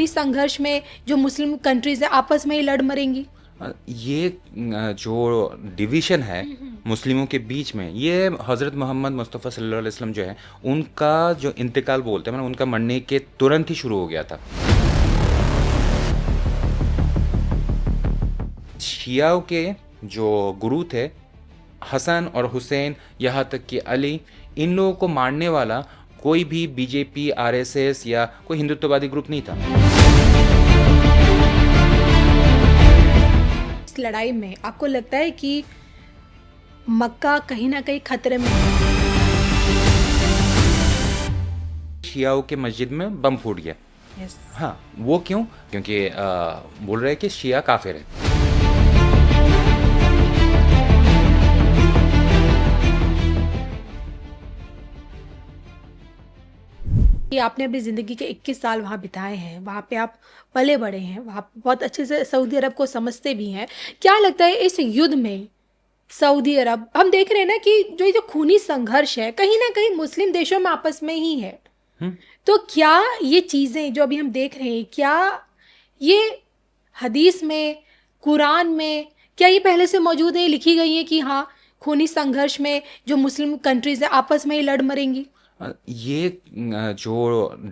खूनी संघर्ष में जो मुस्लिम कंट्रीज है आपस में ही लड़ मरेंगी? ये जो डिवीज़न है मुस्लिमों के बीच में, ये हज़रत मोहम्मद मुस्तफ़ा सल्लल्लाहु अलैहि वसल्लम जो है उनका जो इंतकाल बोलते हैं, मतलब उनका मरने के तुरंत ही शुरू हो गया था। शियाओं के जो गुरु थे हसन और हुसैन, यहाँ तक कि अली, इन लोगों को मारने वाला कोई भी बीजेपी, आरएसएस या कोई हिंदुत्ववादी ग्रुप नहीं था। इस लड़ाई में आपको लगता है कि मक्का कहीं ना कहीं खतरे में है? शियाओं के मस्जिद में बम फूट गया। हाँ, वो क्यों? क्योंकि बोल रहे हैं कि शिया काफिर है। कि आपने अपनी ज़िंदगी के 21 साल वहाँ बिताए हैं, वहाँ पे आप पले बड़े हैं, वहाँ बहुत अच्छे से सऊदी अरब को समझते भी हैं। क्या लगता है इस युद्ध में सऊदी अरब, हम देख रहे हैं ना कि जो खूनी संघर्ष है कहीं ना कहीं मुस्लिम देशों में आपस में ही है, तो क्या ये चीज़ें जो अभी हम देख रहे हैं, क्या ये हदीस में, कुरान में, क्या ये पहले से मौजूद है, लिखी गई है कि हाँ खूनी संघर्ष में जो मुस्लिम कंट्रीज है आपस में ही लड़ मरेंगी? ये जो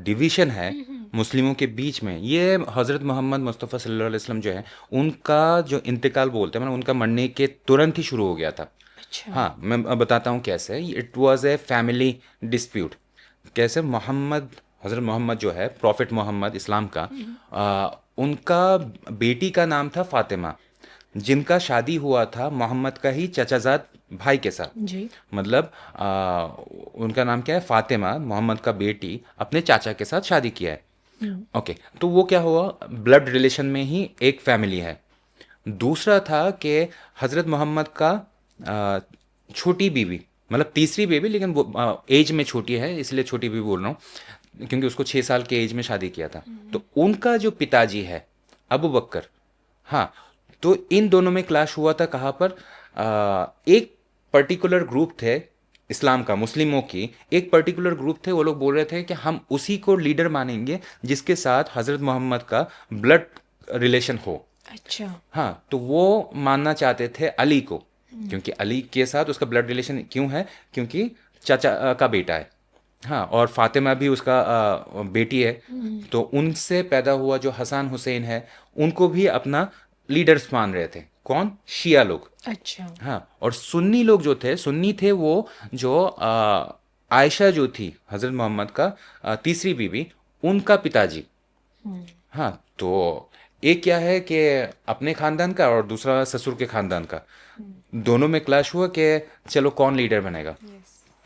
डिवीज़न है मुस्लिमों के बीच में, ये हज़रत मोहम्मद मुस्तफ़ा सल्लल्लाहु अलैहि वसल्लम जो है उनका जो इंतकाल बोलते हैं, मतलब उनका मरने के तुरंत ही शुरू हो गया था। अच्छा। हाँ, मैं अब बताता हूँ कैसे। It was a family dispute. कैसे? हज़रत मोहम्मद जो है, प्रॉफिट मोहम्मद इस्लाम का, उनका बेटी का नाम था फातिमा, जिनका शादी हुआ था मोहम्मद का ही चचाजाद भाई के साथ। जी। मतलब उनका नाम क्या है? फातिमा, मोहम्मद का बेटी, अपने चाचा के साथ शादी किया है। ओके, तो वो क्या हुआ, ब्लड रिलेशन में ही एक फैमिली है। दूसरा था कि हज़रत मोहम्मद का छोटी बीवी, मतलब तीसरी बीवी, लेकिन वो एज में छोटी है, इसलिए छोटी बीवी बोल रहा हूँ, क्योंकि उसको 6 साल के एज में शादी किया था। तो उनका जो पिताजी है अबू बकर, हाँ, तो इन दोनों में क्लैश हुआ था। कहाँ पर? एक पर्टिकुलर ग्रुप थे इस्लाम का, मुस्लिमों की एक पर्टिकुलर ग्रुप थे, वो लोग बोल रहे थे कि हम उसी को लीडर मानेंगे जिसके साथ हज़रत मोहम्मद का ब्लड रिलेशन हो। अच्छा। हाँ, तो वो मानना चाहते थे अली को, क्योंकि अली के साथ उसका ब्लड रिलेशन क्यों है? क्योंकि चाचा का बेटा है। हाँ, और फातिमा भी उसका बेटी है। तो उनसे पैदा हुआ जो हसन हुसैन है, उनको भी अपना लीडर्स मान रहे थे। कौन? शिया लोग। अच्छा। हाँ, और सुन्नी लोग जो थे, सुन्नी थे वो जो आयशा जो थी हज़रत मोहम्मद का तीसरी बीवी, उनका पिताजी। हाँ, तो एक क्या है कि अपने खानदान का, और दूसरा ससुर के खानदान का, दोनों में क्लैश हुआ कि चलो कौन लीडर बनेगा।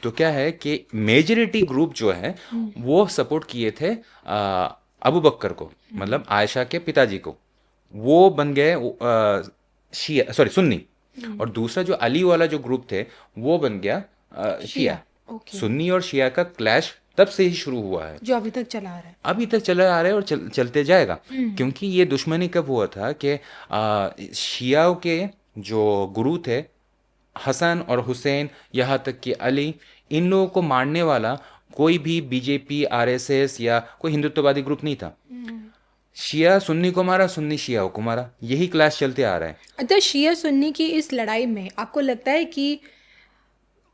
तो क्या है कि मेजॉरिटी ग्रुप जो है वो सपोर्ट किए थे अबू बकर को, मतलब आयशा के पिताजी को। वो बन गए शिया, सॉरी सुन्नी। और दूसरा जो अली वाला जो ग्रुप थे, वो बन गया शिया। ओके। सुन्नी और शिया का क्लैश तब से ही शुरू हुआ है, जो अभी तक चला आ रहा है। अभी तक चला आ रहा है और चलते जाएगा। क्योंकि ये दुश्मनी कब हुआ था कि शियाओं के जो गुरु थे हसन और हुसैन, यहाँ तक कि अली, इन लोगों को मारने वाला कोई भी बीजेपी, आरएसएस या कोई हिंदुत्ववादी ग्रुप नहीं था। शिया सुन्नी को मारा, सुन्नी शियाओं को मारा, यही क्लैश चलते आ रहा है। अच्छा, शिया सुन्नी की इस लड़ाई में आपको लगता है कि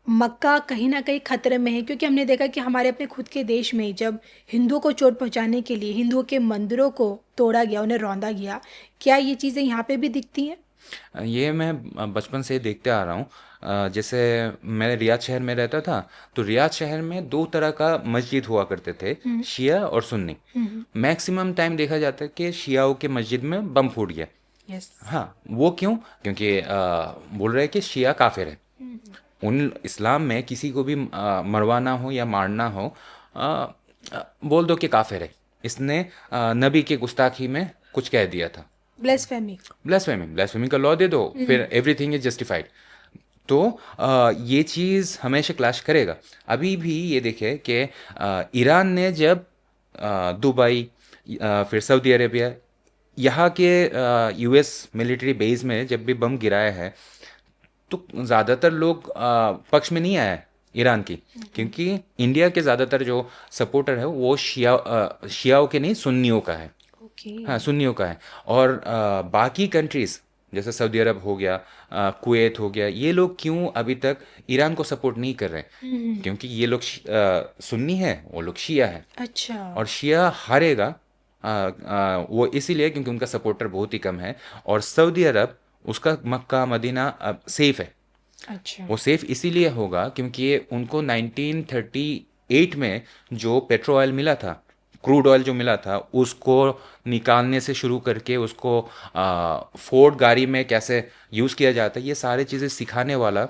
मक्का कहीं ना कहीं खतरे में है? क्योंकि हमने देखा कि हमारे अपने खुद के देश में जब हिंदुओं को चोट पहुंचाने के लिए हिंदुओं के मंदिरों को तोड़ा गया, उन्हें रौंदा गया, क्या ये चीज़ें यहाँ पे भी दिखती हैं? ये मैं बचपन से देखते आ रहा हूँ। जैसे मैं रियाद शहर में रहता था, तो रियाद शहर में दो तरह का मस्जिद हुआ करते थे, शिया और सुन्नी। मैक्सिमम टाइम देखा जाता है कि शियाओं के मस्जिद में बम फूट गया। यस। हाँ, वो क्यों? क्योंकि बोल रहे हैं कि शिया काफिर है। उन इस्लाम में किसी को भी मरवाना हो या मारना हो, बोल दो कि काफिर है, इसने नबी के गुस्ताखी में कुछ कह दिया था। ब्लेसफेमी। ब्lasphemy का लॉ दे दो, फिर एवरीथिंग इज जस्टिफाइड। तो ये चीज़ हमेशा क्लैश करेगा। अभी भी ये देखे कि ईरान ने जब दुबई, फिर सऊदी अरेबिया, यहाँ के यूएस मिलिट्री बेस में जब भी बम गिराया है, तो ज़्यादातर लोग पक्ष में नहीं आए ईरान की, क्योंकि इंडिया के ज़्यादातर जो सपोर्टर है वो शियाओं के नहीं, सुन्नियों का है। ओके। हाँ, सुन्नियों का है। और बाकी कंट्रीज जैसे सऊदी अरब हो गया, कुवैत हो गया, ये लोग क्यों अभी तक ईरान को सपोर्ट नहीं कर रहे? हम्म। क्योंकि ये लोग सुन्नी है, वो लोग शिया है। अच्छा। और शिया हारेगा, वो इसीलिए क्योंकि उनका सपोर्टर बहुत ही कम है। और सऊदी अरब, उसका मक्का मदीना अब सेफ है। अच्छा। वो सेफ इसीलिए होगा क्योंकि ये उनको 1938 में जो पेट्रोल ऑयल मिला था, क्रूड ऑयल जो मिला था, उसको निकालने से शुरू करके उसको फोर्ड गाड़ी में कैसे यूज़ किया जाता है, ये सारी चीज़ें सिखाने वाला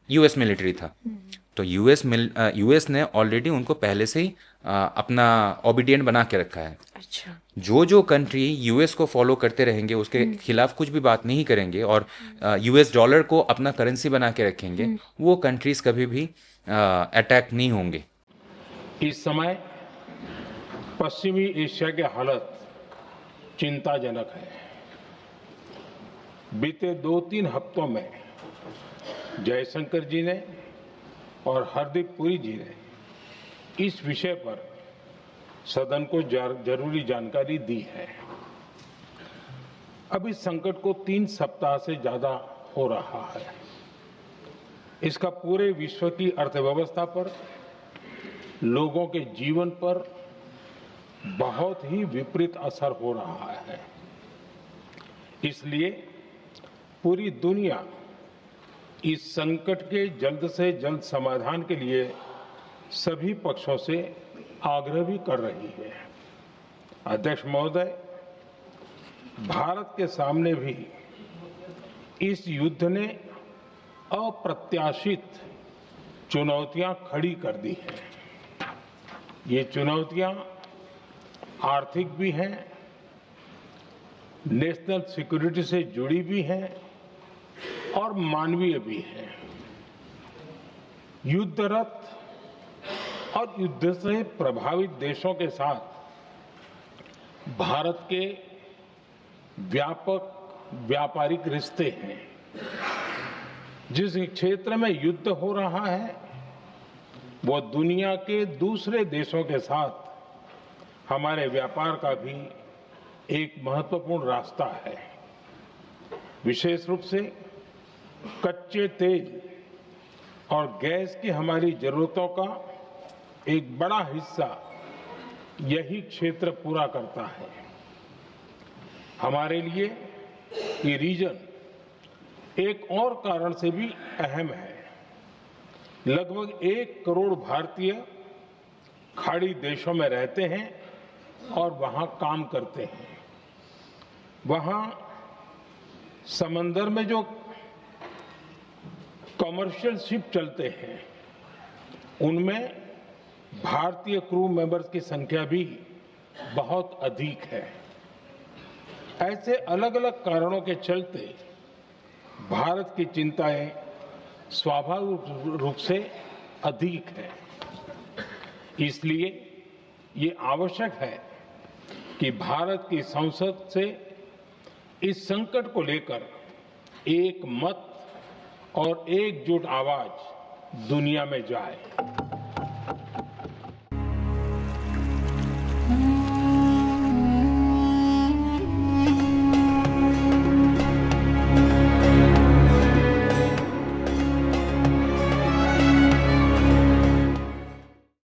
यूएस मिलिट्री था। तो यूएस ने ऑलरेडी उनको पहले से ही अपना ओबिडिएंट बना के रखा है। अच्छा। जो जो कंट्री यूएस को फॉलो करते रहेंगे, उसके खिलाफ कुछ भी बात नहीं करेंगे और यूएस डॉलर को अपना करेंसी बना के रखेंगे, वो कंट्रीज कभी भी अटैक नहीं होंगे। इस समय पश्चिमी एशिया के हालत चिंताजनक है। बीते 2-3 हफ्तों में जयशंकर जी ने और हरदीप पुरी जी ने इस विषय पर सदन को जरूरी जानकारी दी है। अब इस संकट को 3 सप्ताह से ज्यादा हो रहा है। इसका पूरे विश्व की अर्थव्यवस्था पर, लोगों के जीवन पर बहुत ही विपरीत असर हो रहा है। इसलिए पूरी दुनिया इस संकट के जल्द से जल्द समाधान के लिए सभी पक्षों से आग्रह भी कर रही है। अध्यक्ष महोदय, भारत के सामने भी इस युद्ध ने अप्रत्याशित चुनौतियां खड़ी कर दी हैं। ये चुनौतियां आर्थिक भी हैं, नेशनल सिक्योरिटी से जुड़ी भी हैं और मानवीय भी हैं। युद्धरत और युद्ध से प्रभावित देशों के साथ भारत के व्यापक व्यापारिक रिश्ते हैं। जिस क्षेत्र में युद्ध हो रहा है, वो दुनिया के दूसरे देशों के साथ हमारे व्यापार का भी एक महत्वपूर्ण रास्ता है। विशेष रूप से कच्चे तेल और गैस की हमारी जरूरतों का एक बड़ा हिस्सा यही क्षेत्र पूरा करता है। हमारे लिए ये रीजन एक और कारण से भी अहम है। लगभग 1 करोड़ भारतीय खाड़ी देशों में रहते हैं और वहां काम करते हैं। वहां समंदर में जो कमर्शियल शिप चलते हैं, उनमें भारतीय क्रू मेंबर्स की संख्या भी बहुत अधिक है। ऐसे अलग अलग कारणों के चलते भारत की चिंताएं स्वाभाविक रूप से अधिक है। इसलिए ये आवश्यक है कि भारत की संसद से इस संकट को लेकर एक मत और एकजुट आवाज दुनिया में जाए।